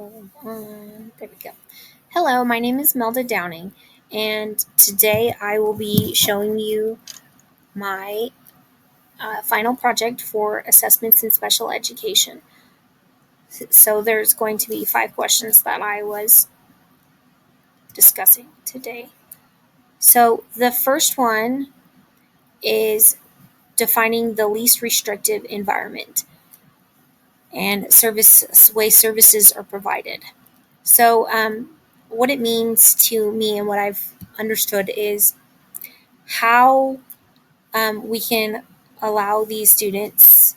Hold on. There we go. Hello, my name is Melda Downing, and today I will be showing you my final project for assessments in special education. So, there's going to be 5 questions that I was discussing today. So, the first one is defining the least restrictive environment and way services are provided. So, what it means to me and what I've understood is how we can allow these students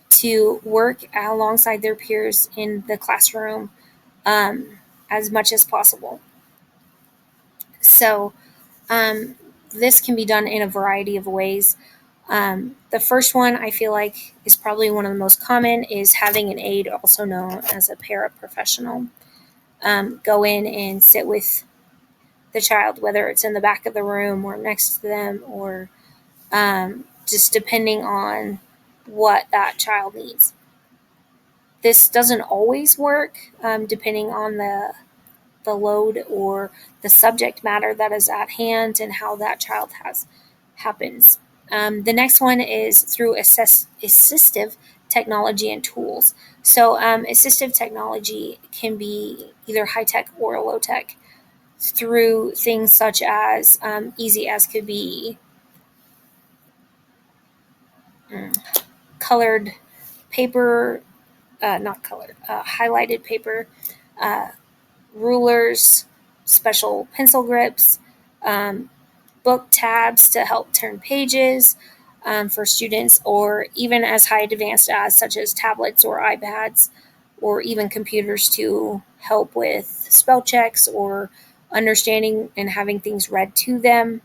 to work alongside their peers in the classroom as much as possible. So, um, this can be done in a variety of ways. The first one I feel like is probably one of the most common is having an aide, also known as a paraprofessional, go in and sit with the child, whether it's in the back of the room or next to them, or just depending on what that child needs. This doesn't always work, depending on the load or the subject matter that is at hand and how that child has happens. The next one is through assistive technology and tools. So, assistive technology can be either high tech or low tech through things such as easy as could be mm, colored paper, not colored, highlighted paper, uh, rulers, special pencil grips, um, book tabs to help turn pages for students, or even as high advanced as such as tablets or iPads, or even computers to help with spell checks or understanding and having things read to them.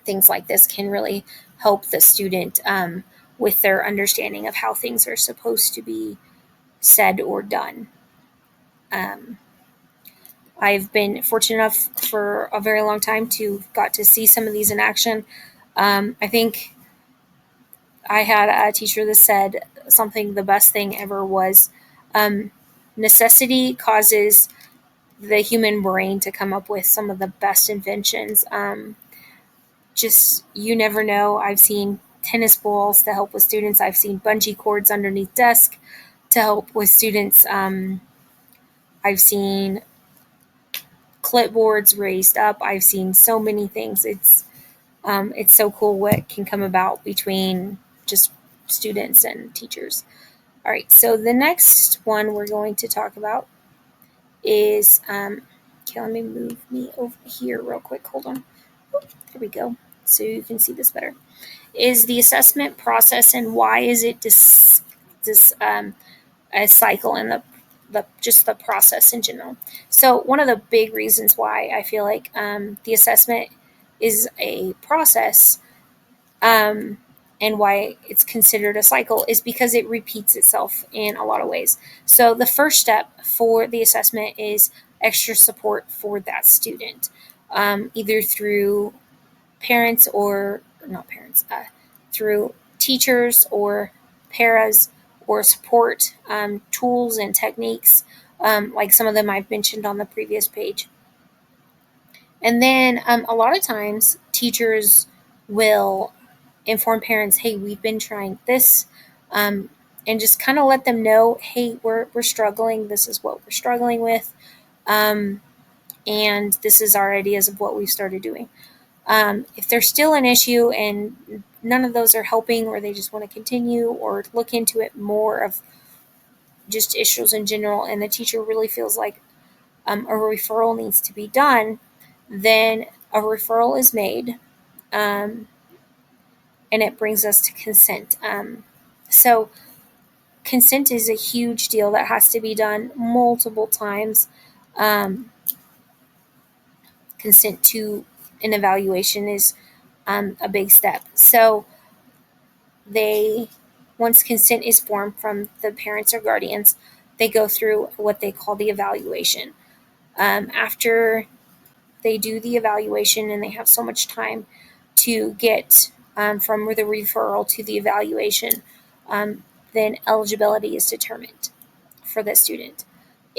Things like this can really help the student with their understanding of how things are supposed to be said or done. Um, I've been fortunate enough for a very long time to got to see some of these in action. I think I had a teacher that said something the best thing ever was um, necessity causes the human brain to come up with some of the best inventions. Just you never know. I've seen tennis balls to help with students. I've seen bungee cords underneath desk to help with students. I've seen clipboards raised up. I've seen so many things. It's so cool what can come about between just students and teachers. All right, so the next one we're going to talk about is okay. Let me move me over here real quick. Hold on. There we go. So you can see this better. Is the assessment process and why is it this a cycle in the just the process in general. So one of the big reasons why I feel like the assessment is a process, um, and why it's considered a cycle is because it repeats itself in a lot of ways. So the first step for the assessment is extra support for that student, either through parents or not parents, through teachers or paras or support tools and techniques, like some of them I've mentioned on the previous page. And then a lot of times teachers will inform parents, hey, we've been trying this, um, and just kind of let them know, hey, we're struggling. This is what we're struggling with. Um, and this is our ideas of what we've started doing. If there's still an issue and none of those are helping, or they just want to continue or look into it more of just issues in general, and the teacher really feels like a referral needs to be done, then a referral is made, um, and it brings us to consent. So, consent is a huge deal that has to be done multiple times. Um, Consent to an evaluation is a big step. So, they once consent is formed from the parents or guardians, they go through what they call the evaluation. After they do the evaluation and they have so much time to get from the referral to the evaluation, then eligibility is determined for the student.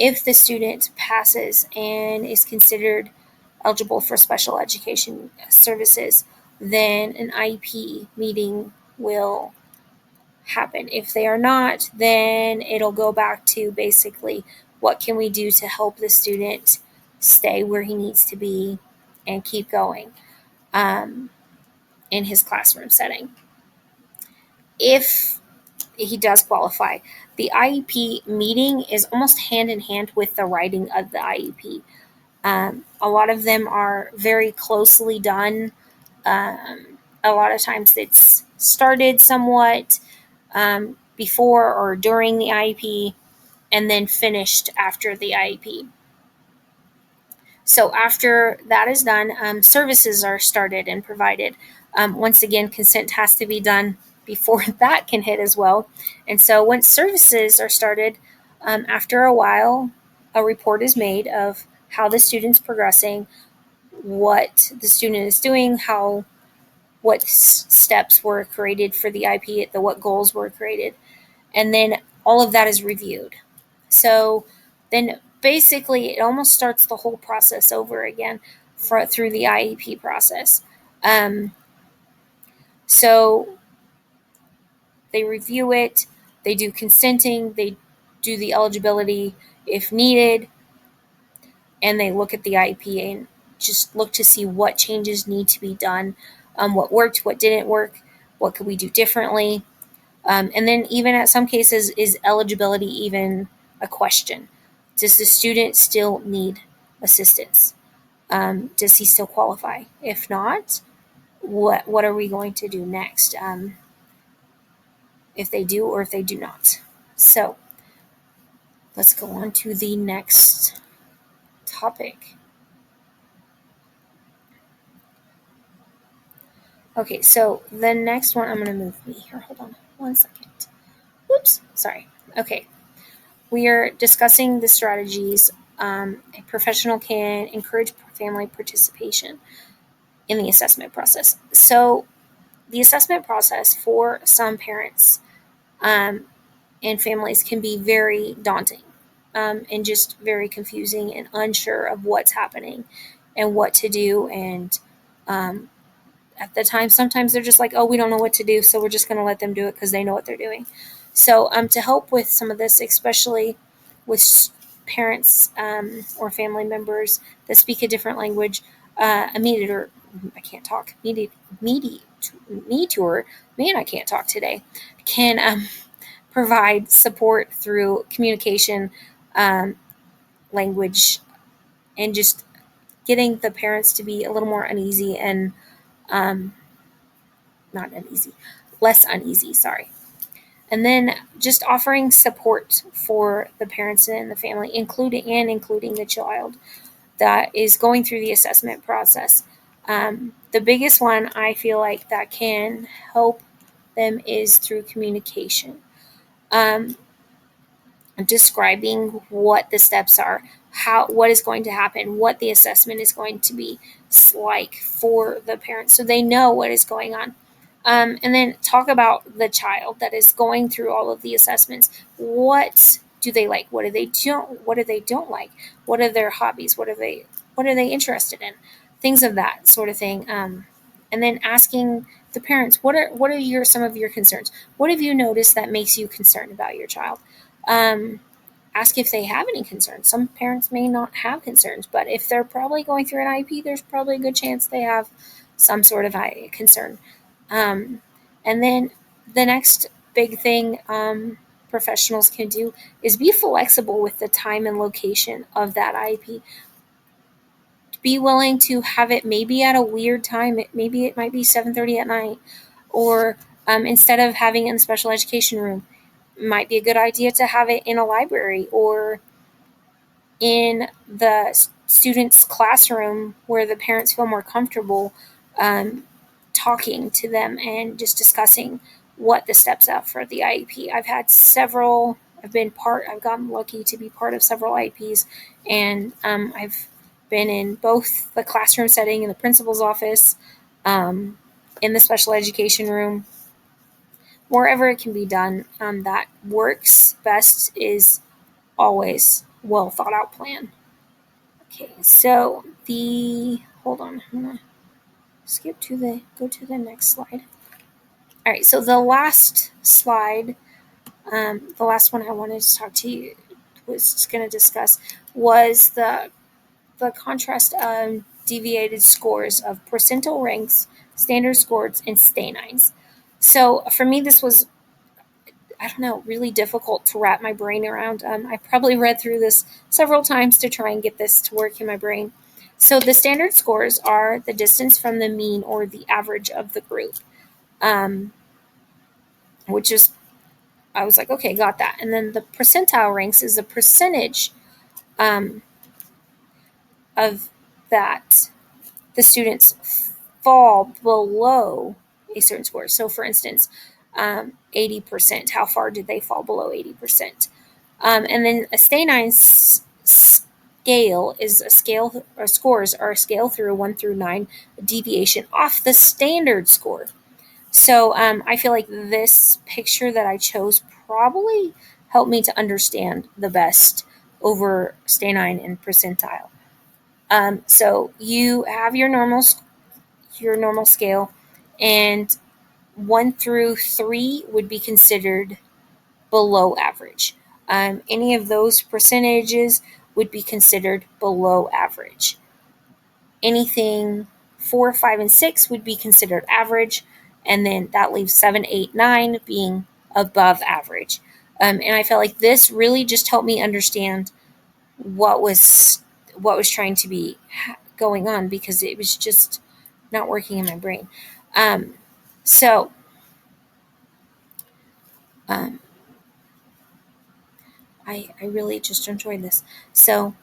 If the student passes and is considered eligible for special education services, then an IEP meeting will happen. If they are not, then it'll go back to basically what can we do to help the student stay where he needs to be and keep going in his classroom setting. If he does qualify, the IEP meeting is almost hand in hand with the writing of the IEP. A lot of them are very closely done. A lot of times it's started somewhat before or during the IEP and then finished after the IEP. So after that is done, services are started and provided. Once again, consent has to be done before that can hit as well. And so once services are started, after a while, a report is made of how the student's progressing, what the student is doing, what steps were created for the IP, what goals were created, and then all of that is reviewed. So then basically it almost starts the whole process over again through the IEP process. So they review it, they do consenting, they do the eligibility if needed, and they look at the IEP and just look to see what changes need to be done, what worked, what didn't work, what could we do differently. And then even at some cases, is eligibility even a question? Does the student still need assistance? Does he still qualify? If not, what are we going to do next? If they do or if they do not. So let's go on to the next topic. Okay, so the next one, I'm going to move me here. Hold on 1 second. Whoops, sorry. Okay, we are discussing the strategies a professional can encourage family participation in the assessment process. So the assessment process for some parents and families can be very daunting and just very confusing and unsure of what's happening and what to do. And at the time, sometimes they're just like, oh, we don't know what to do, so we're just going to let them do it because they know what they're doing. So to help with some of this, especially with parents or family members that speak a different language, a mediator, I can't talk, mediator, man, I can't talk today, can provide support through communication, language, and just getting the parents to be a little more uneasy and not uneasy, less uneasy, sorry. And then just offering support for the parents and the family, including the child that is going through the assessment process. The biggest one I feel like that can help them is through communication. Describing what the steps are, what is going to happen, what the assessment is going to be like for the parents, so they know what is going on. And then talk about the child that is going through all of the assessments. What do they like? What do they don't? What do they don't like? What are their hobbies? What are they interested in? Things of that sort of thing. And then asking the parents, what are some of your concerns? What have you noticed that makes you concerned about your child? Ask if they have any concerns. Some parents may not have concerns, but if they're probably going through an IEP, there's probably a good chance they have some sort of concern. And then the next big thing professionals can do is be flexible with the time and location of that IEP. Be willing to have it maybe at a weird time. Maybe it might be 7:30 at night, or instead of having it in the special education room, it might be a good idea to have it in a library or in the student's classroom where the parents feel more comfortable talking to them and just discussing what the steps are for the IEP. I've gotten lucky to be part of several IEPs, and I've been in both the classroom setting in the principal's office, in the special education room, wherever it can be done. That works best is always well thought out plan. Okay, so hold on, I'm gonna go to the next slide. All right, so the last slide, the last one I wanted to talk to you was going to discuss was the contrast deviated scores of percentile ranks, standard scores, and Stanines. So for me, this was, I don't know, really difficult to wrap my brain around. I probably read through this several times to try and get this to work in my brain. So the standard scores are the distance from the mean or the average of the group, um, which is, I was like, okay, got that. And then the percentile ranks is a percentage um, of that the students fall below a certain score. So, for instance, 80%, how far did they fall below 80%? And then a Stanine scale is a scale, or scores are a scale through 1 through 9, a deviation off the standard score. So I feel like this picture that I chose probably helped me to understand the best over Stanine and percentile. So you have your normal scale, and 1 through 3 would be considered below average. Any of those percentages would be considered below average. Anything 4, 5, and 6 would be considered average, and then that leaves 7, 8, 9 being above average. And I felt like this really just helped me understand what was trying to be going on, because it was just not working in my brain. Um, so um, I really just enjoyed this. So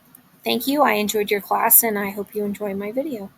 thank you. I enjoyed your class, and I hope you enjoy my video.